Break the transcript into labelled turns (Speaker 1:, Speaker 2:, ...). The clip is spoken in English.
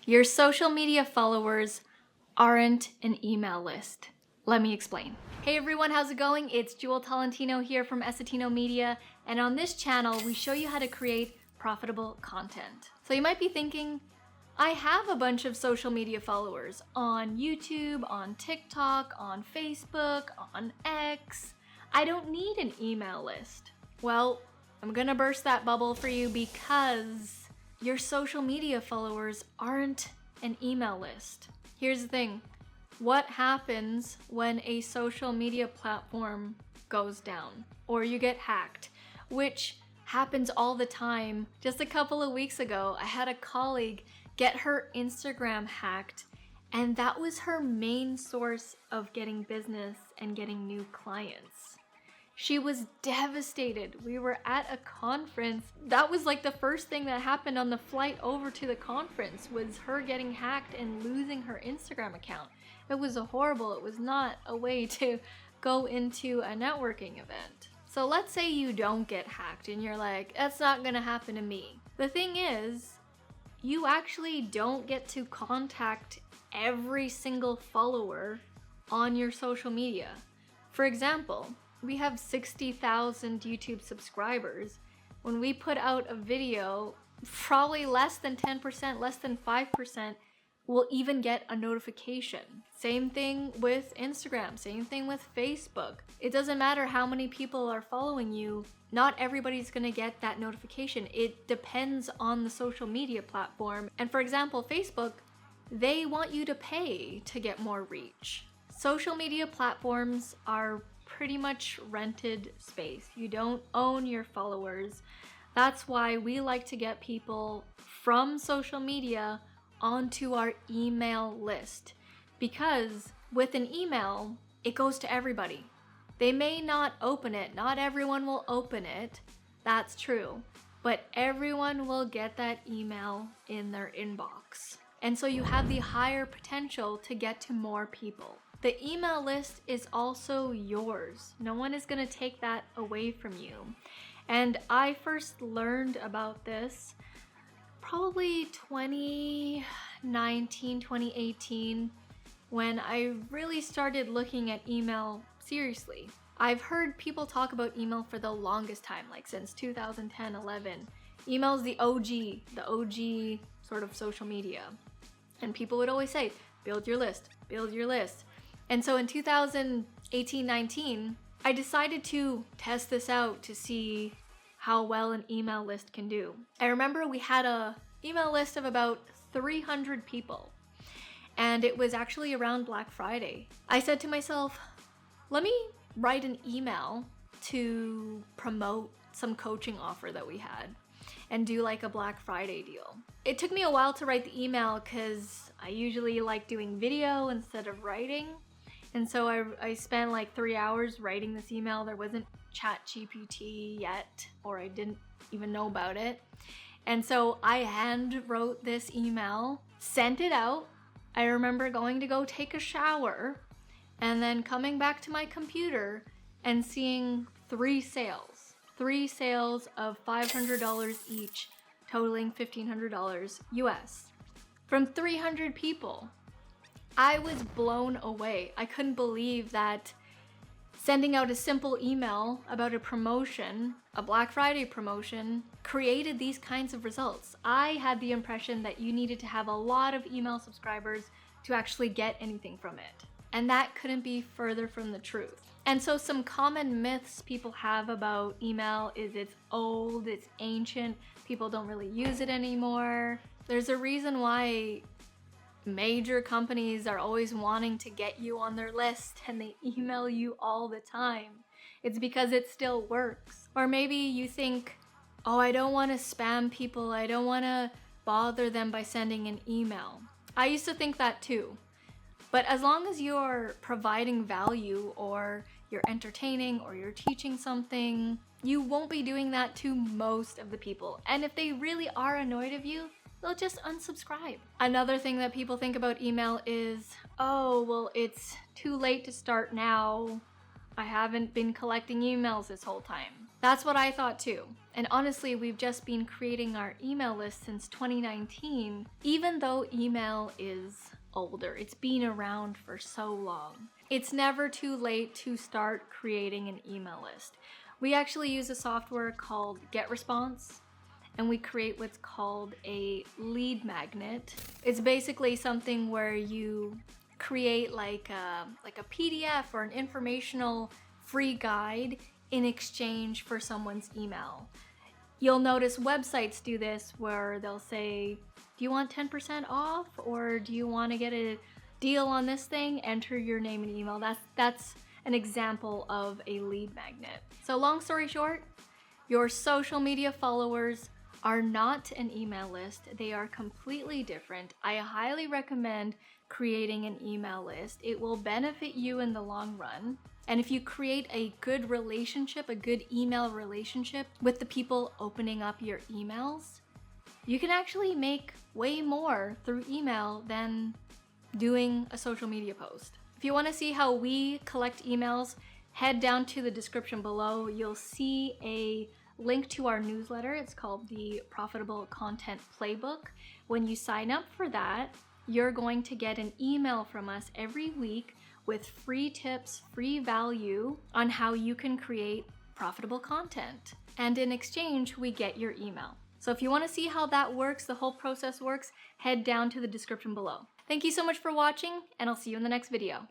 Speaker 1: Your social media followers aren't an email list. Let me explain. Hey everyone, how's it going? It's Essetino here from Essetinomedia, and on this channel we show you how to create profitable content. So you might be thinking, I have a bunch of social media followers on YouTube, on TikTok, on Facebook, on X. I don't need an email list. Well, I'm gonna burst that bubble for you because your social media followers aren't an email list. Here's the thing. What happens when a social media platform goes down or you get hacked, which happens all the time? Just a couple of weeks ago, I had a colleague get her Instagram hacked, and that was her main source of getting business and getting new clients. She was devastated. We were at a conference. That was like the first thing that happened on the flight over to the conference, was her getting hacked and losing her Instagram account. It was horrible. It was not a way to go into a networking event. So let's say you don't get hacked and you're like, that's not gonna happen to me. The thing is, you actually don't get to contact every single follower on your social media. For example, we have 60,000 YouTube subscribers. When we put out a video, probably less than 10%, less than 5% will even get a notification. Same thing with Instagram, same thing with Facebook. It doesn't matter how many people are following you, not everybody's gonna get that notification. It depends on the social media platform. And for example, Facebook, they want you to pay to get more reach. Social media platforms are pretty much rented space. You don't own your followers. That's why we like to get people from social media onto our email list, because with an email, it goes to everybody. They may not open it. Not everyone will open it. That's true. But everyone will get that email in their inbox. And so you have the higher potential to get to more people. The email list is also yours. No one is going to take that away from you. And I first learned about this probably 2019, 2018, when I really started looking at email seriously. I've heard people talk about email for the longest time, like since 2010, 11. Email's the OG sort of social media. And people would always say, build your list, build your list. And so in 2018-19, I decided to test this out to see how well an email list can do. I remember we had a email list of about 300 people, and it was actually around Black Friday. I said to myself, let me write an email to promote some coaching offer that we had and do like a Black Friday deal. It took me a while to write the email because I usually like doing video instead of writing. And so I spent like 3 hours writing this email. There wasn't ChatGPT yet, or I didn't even know about it. And so I hand wrote this email, sent it out. I remember going to go take a shower and then coming back to my computer and seeing 3 sales of $500 each, totaling $1,500 US from 300 people. I was blown away. I couldn't believe that sending out a simple email about a promotion, a Black Friday promotion, created these kinds of results. I had the impression that you needed to have a lot of email subscribers to actually get anything from it. And that couldn't be further from the truth. And so some common myths people have about email is it's old, it's ancient, people don't really use it anymore. There's a reason why major companies are always wanting to get you on their list and they email you all the time. It's because it still works. Or maybe you think, oh, I don't want to spam people. I don't want to bother them by sending an email. I used to think that too. But as long as you're providing value, or you're entertaining, or you're teaching something, you won't be doing that to most of the people. And if they really are annoyed of you, they'll just unsubscribe. Another thing that people think about email is, oh, well, it's too late to start now. I haven't been collecting emails this whole time. That's what I thought too. And honestly, we've just been creating our email list since 2019, even though email is older. It's been around for so long. It's never too late to start creating an email list. We actually use a software called GetResponse, and we create what's called a lead magnet. It's basically something where you create like a PDF or an informational free guide in exchange for someone's email. You'll notice websites do this where they'll say, do you want 10% off, or do you want to get a deal on this thing? Enter your name and email. That's an example of a lead magnet. So long story short, your social media followers are not an email list. They are completely different. I highly recommend creating an email list. It will benefit you in the long run. And if you create a good relationship, a good email relationship with the people opening up your emails, you can actually make way more through email than doing a social media post. If you want to see how we collect emails, head down to the description below. You'll see a link to our newsletter. It's called the Profitable Content Playbook. When you sign up for that, you're going to get an email from us every week with free tips, free value on how you can create profitable content. And in exchange, we get your email. So if you want to see how that works, the whole process works, head down to the description below. Thank you so much for watching, and I'll see you in the next video.